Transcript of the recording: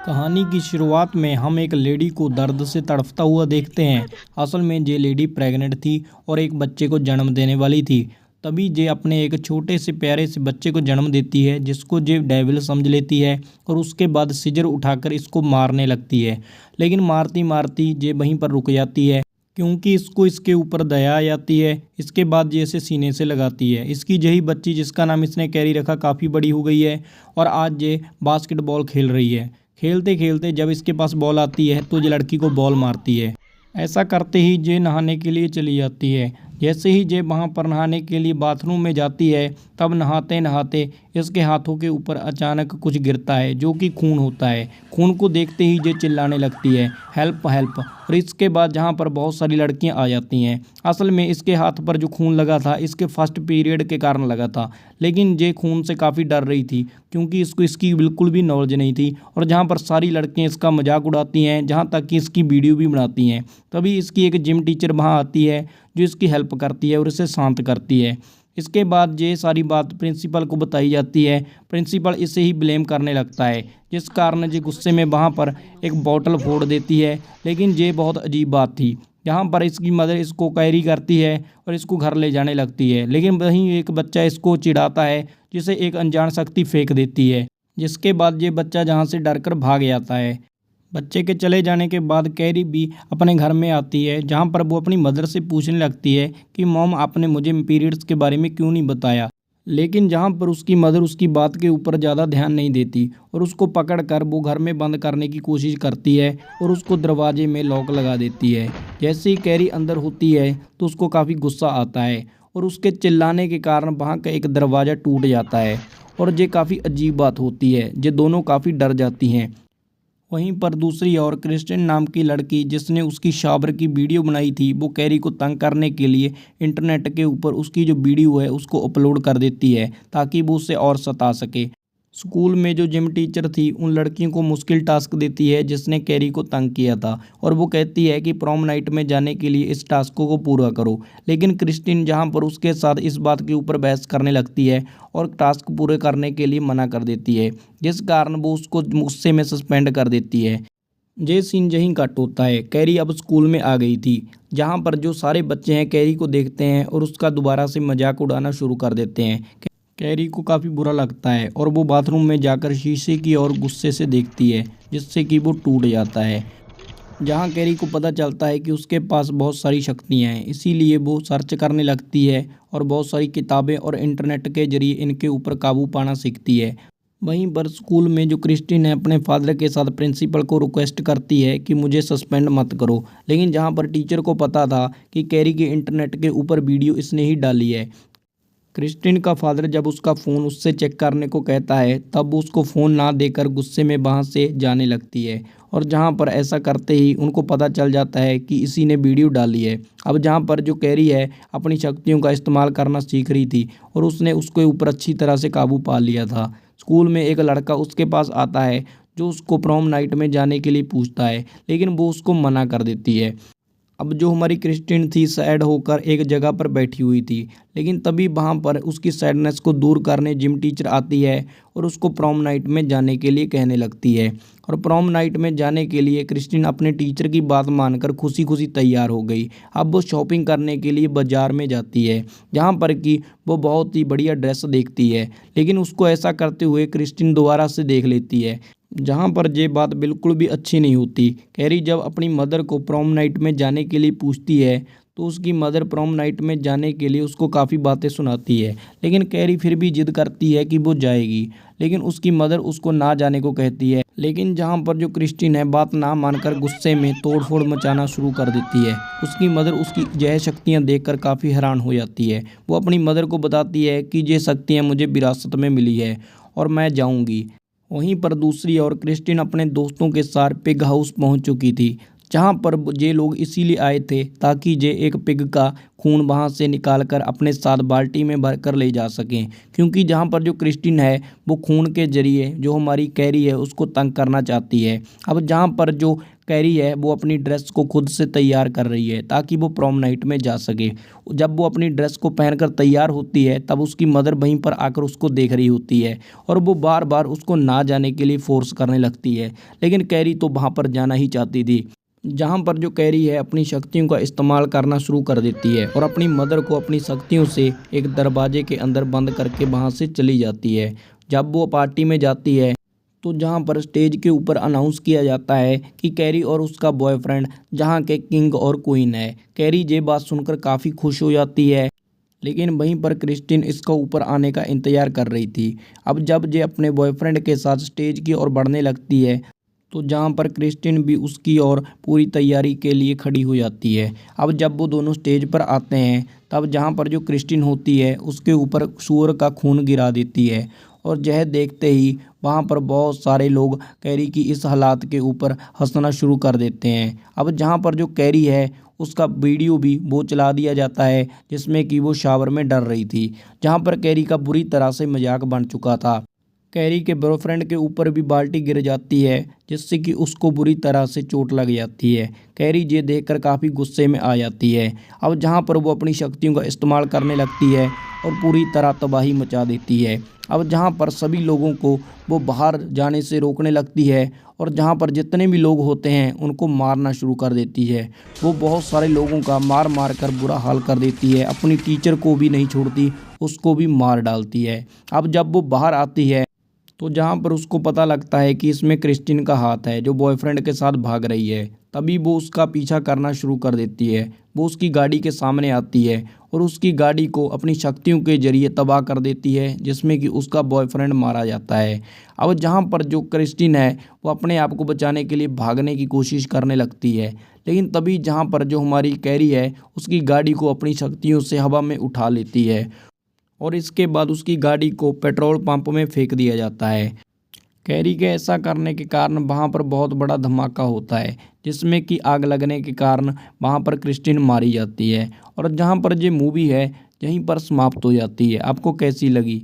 कहानी की शुरुआत में हम एक लेडी को दर्द से तड़पता हुआ देखते हैं। असल में ये लेडी प्रेग्नेंट थी और एक बच्चे को जन्म देने वाली थी। तभी जे अपने एक छोटे से प्यारे से बच्चे को जन्म देती है, जिसको जे डेविल समझ लेती है और उसके बाद सीजर उठाकर इसको मारने लगती है। लेकिन मारती मारती जे वहीं पर रुक जाती है, क्योंकि इसको इसके ऊपर दया आ जाती है। इसके बाद ये इसे सीने से लगाती है। इसकी यही बच्ची, जिसका नाम इसने कैरी रखा, काफ़ी बड़ी हो गई है और आज ये बास्केटबॉल खेल रही है। खेलते खेलते जब इसके पास बॉल आती है तो ये लड़की को बॉल मारती है। ऐसा करते ही जे नहाने के लिए चली जाती है। जैसे ही जे वहाँ पर नहाने के लिए बाथरूम में जाती है, तब नहाते नहाते इसके हाथों के ऊपर अचानक कुछ गिरता है, जो कि खून होता है। खून को देखते ही जे चिल्लाने लगती है, हेल्प हेल्प। और इसके बाद जहाँ पर बहुत सारी लड़कियाँ आ जाती हैं। असल में इसके हाथ पर जो खून लगा था, इसके फर्स्ट पीरियड के कारण लगा था। लेकिन जे खून से काफ़ी डर रही थी, क्योंकि इसको इसकी बिल्कुल भी नॉलेज नहीं थी। और जहाँ पर सारी लड़कियाँ इसका मजाक उड़ाती हैं, जहाँ तक कि इसकी वीडियो भी बनाती हैं। तभी इसकी एक जिम टीचर वहाँ आती है, जो इसकी हेल्प करती है और इसे शांत करती है। इसके बाद ये सारी बात प्रिंसिपल को बताई जाती है। प्रिंसिपल इसे ही ब्लेम करने लगता है, जिस कारण ये गुस्से में वहाँ पर एक बॉटल फोड़ देती है। लेकिन ये बहुत अजीब बात थी, जहाँ पर इसकी मदर इसको कैरी करती है और इसको घर ले जाने लगती है। लेकिन वहीं एक बच्चा इसको चिढ़ाता है, जिसे एक अनजान शक्ति फेंक देती है, जिसके बाद ये बच्चा जहाँ से डरकर भाग जाता है। बच्चे के चले जाने के बाद कैरी भी अपने घर में आती है, जहाँ पर वो अपनी मदर से पूछने लगती है कि मॉम, आपने मुझे पीरियड्स के बारे में क्यों नहीं बताया। लेकिन जहाँ पर उसकी मदर उसकी बात के ऊपर ज़्यादा ध्यान नहीं देती और उसको पकड़ कर वो घर में बंद करने की कोशिश करती है और उसको दरवाजे में लॉक लगा देती है। जैसे ही कैरी अंदर होती है तो उसको काफ़ी गुस्सा आता है और उसके चिल्लाने के कारण वहाँ का एक दरवाज़ा टूट जाता है। और ये काफ़ी अजीब बात होती है, ये दोनों काफ़ी डर जाती हैं। वहीं पर दूसरी ओर क्रिस्टिन नाम की लड़की, जिसने उसकी शावर की वीडियो बनाई थी, वो कैरी को तंग करने के लिए इंटरनेट के ऊपर उसकी जो वीडियो है उसको अपलोड कर देती है, ताकि वो उसे और सता सके। स्कूल में जो जिम टीचर थी, उन लड़कियों को मुश्किल टास्क देती है जिसने कैरी को तंग किया था, और वो कहती है कि प्रॉम नाइट में जाने के लिए इस टास्क को पूरा करो। लेकिन क्रिस्टिन जहाँ पर उसके साथ इस बात के ऊपर बहस करने लगती है और टास्क पूरे करने के लिए मना कर देती है, जिस कारण वो उसको गुस्से में सस्पेंड कर देती है। ये सीन यहीं कट होता है। कैरी अब स्कूल में आ गई थी, जहाँ पर जो सारे बच्चे हैं कैरी को देखते हैं और उसका दोबारा से मजाक उड़ाना शुरू कर देते हैं। कैरी को काफ़ी बुरा लगता है और वो बाथरूम में जाकर शीशे की ओर गुस्से से देखती है, जिससे कि वो टूट जाता है। जहाँ कैरी को पता चलता है कि उसके पास बहुत सारी शक्तियाँ हैं, इसीलिए वो सर्च करने लगती है और बहुत सारी किताबें और इंटरनेट के जरिए इनके ऊपर काबू पाना सीखती है। वहीं पर स्कूल में जो क्रिस्टिन है, अपने फादर के साथ प्रिंसिपल को रिक्वेस्ट करती है कि मुझे सस्पेंड मत करो। लेकिन जहाँ पर टीचर को पता था कि कैरी के इंटरनेट के ऊपर वीडियो इसने ही डाली है, क्रिस्टिन का फादर जब उसका फ़ोन उससे चेक करने को कहता है, तब वो उसको फ़ोन ना देकर गुस्से में वहाँ से जाने लगती है। और जहाँ पर ऐसा करते ही उनको पता चल जाता है कि इसी ने वीडियो डाली है। अब जहाँ पर जो कैरी है अपनी शक्तियों का इस्तेमाल करना सीख रही थी और उसने उसके ऊपर अच्छी तरह से काबू पा लिया था। स्कूल में एक लड़का उसके पास आता है, जो उसको प्रॉम नाइट में जाने के लिए पूछता है, लेकिन वो उसको मना कर देती है। अब जो हमारी क्रिस्टिन थी, सैड होकर एक जगह पर बैठी हुई थी। लेकिन तभी वहाँ पर उसकी सैडनेस को दूर करने जिम टीचर आती है और उसको प्रॉम नाइट में जाने के लिए कहने लगती है। और प्रॉम नाइट में जाने के लिए क्रिस्टिन अपने टीचर की बात मानकर खुशी खुशी तैयार हो गई। अब वो शॉपिंग करने के लिए बाज़ार में जाती है, जहाँ पर कि वो बहुत ही बढ़िया ड्रेस देखती है। लेकिन उसको ऐसा करते हुए क्रिस्टिन दोबारा से देख लेती है, जहाँ पर ये बात बिल्कुल भी अच्छी नहीं होती। कैरी जब अपनी मदर को प्रॉम नाइट में जाने के लिए पूछती है, तो उसकी मदर प्रॉम नाइट में जाने के लिए उसको काफ़ी बातें सुनाती है। लेकिन कैरी फिर भी जिद करती है कि वो जाएगी, लेकिन उसकी मदर उसको ना जाने को कहती है। लेकिन जहाँ पर जो क्रिस्टिन है बात ना मानकर गुस्से में तोड़फोड़ मचाना शुरू कर देती है। उसकी मदर उसकी यह शक्तियाँ देखकर काफ़ी हैरान हो जाती है। वो अपनी मदर को बताती है कि ये शक्तियाँ मुझे विरासत में मिली है और मैं जाऊँगी। वहीं पर दूसरी ओर क्रिस्टिन अपने दोस्तों के साथ पिग हाउस पहुंच चुकी थी, जहाँ पर ये लोग इसीलिए आए थे ताकि ये एक पिग का खून वहाँ से निकाल कर अपने साथ बाल्टी में भर कर ले जा सकें, क्योंकि जहाँ पर जो क्रिस्टीन है वो खून के जरिए जो हमारी कैरी है उसको तंग करना चाहती है। अब जहाँ पर जो कैरी है वो अपनी ड्रेस को खुद से तैयार कर रही है ताकि वो प्रॉम नाइट में जा सके। जब वो अपनी ड्रेस को पहनकर तैयार होती है तब उसकी मदर वहीं पर आकर उसको देख रही होती है और वो बार बार उसको ना जाने के लिए फोर्स करने लगती है, लेकिन कैरी तो वहाँ पर जाना ही चाहती थी। जहाँ पर जो कैरी है अपनी शक्तियों का इस्तेमाल करना शुरू कर देती है और अपनी मदर को अपनी शक्तियों से एक दरवाजे के अंदर बंद करके वहाँ से चली जाती है। जब वो पार्टी में जाती है तो जहाँ पर स्टेज के ऊपर अनाउंस किया जाता है कि कैरी और उसका बॉयफ्रेंड जहाँ के किंग और क्वीन है। कैरी ये बात सुनकर काफ़ी खुश हो जाती है, लेकिन वहीं पर क्रिस्टीन इसका ऊपर आने का इंतज़ार कर रही थी। अब जब ये अपने बॉयफ्रेंड के साथ स्टेज की ओर बढ़ने लगती है तो जहाँ पर क्रिस्टीन भी उसकी ओर पूरी तैयारी के लिए खड़ी हो जाती है। अब जब वो दोनों स्टेज पर आते हैं तब जहाँ पर जो क्रिस्टीन होती है उसके ऊपर सूअर का खून गिरा देती है और यह देखते ही वहाँ पर बहुत सारे लोग कैरी की इस हालात के ऊपर हंसना शुरू कर देते हैं। अब जहाँ पर जो कैरी है उसका वीडियो भी वो चला दिया जाता है जिसमें कि वो शावर में डर रही थी, जहाँ पर कैरी का बुरी तरह से मजाक बन चुका था। कैरी के बॉयफ्रेंड के ऊपर भी बाल्टी गिर जाती है जिससे कि उसको बुरी तरह से चोट लग जाती है। कैरी ये देखकर काफ़ी गुस्से में आ जाती है। अब जहाँ पर वो अपनी शक्तियों का इस्तेमाल करने लगती है और पूरी तरह तबाही मचा देती है। अब जहाँ पर सभी लोगों को वो बाहर जाने से रोकने लगती है और जहाँ पर जितने भी लोग होते हैं उनको मारना शुरू कर देती है। वो बहुत सारे लोगों का मार मार कर बुरा हाल कर देती है, अपनी टीचर को भी नहीं छोड़ती, उसको भी मार डालती है। अब जब वो बाहर आती है तो जहाँ पर उसको पता लगता है कि इसमें क्रिस्टीन का हाथ है जो बॉयफ्रेंड के साथ भाग रही है, तभी वो उसका पीछा करना शुरू कर देती है। वो उसकी गाड़ी के सामने आती है और उसकी गाड़ी को अपनी शक्तियों के जरिए तबाह कर देती है जिसमें कि उसका बॉयफ्रेंड मारा जाता है। अब जहाँ पर जो क्रिस्टीन है वो अपने आप को बचाने के लिए भागने की कोशिश करने लगती है, लेकिन तभी जहाँ पर जो हमारी कैरी है उसकी गाड़ी को अपनी शक्तियों से हवा में उठा लेती है और इसके बाद उसकी गाड़ी को पेट्रोल पंप में फेंक दिया जाता है। कैरी के ऐसा करने के कारण वहाँ पर बहुत बड़ा धमाका होता है जिसमें कि आग लगने के कारण वहाँ पर क्रिस्टीन मारी जाती है और जहाँ पर ये मूवी है यहीं पर समाप्त हो जाती है। आपको कैसी लगी?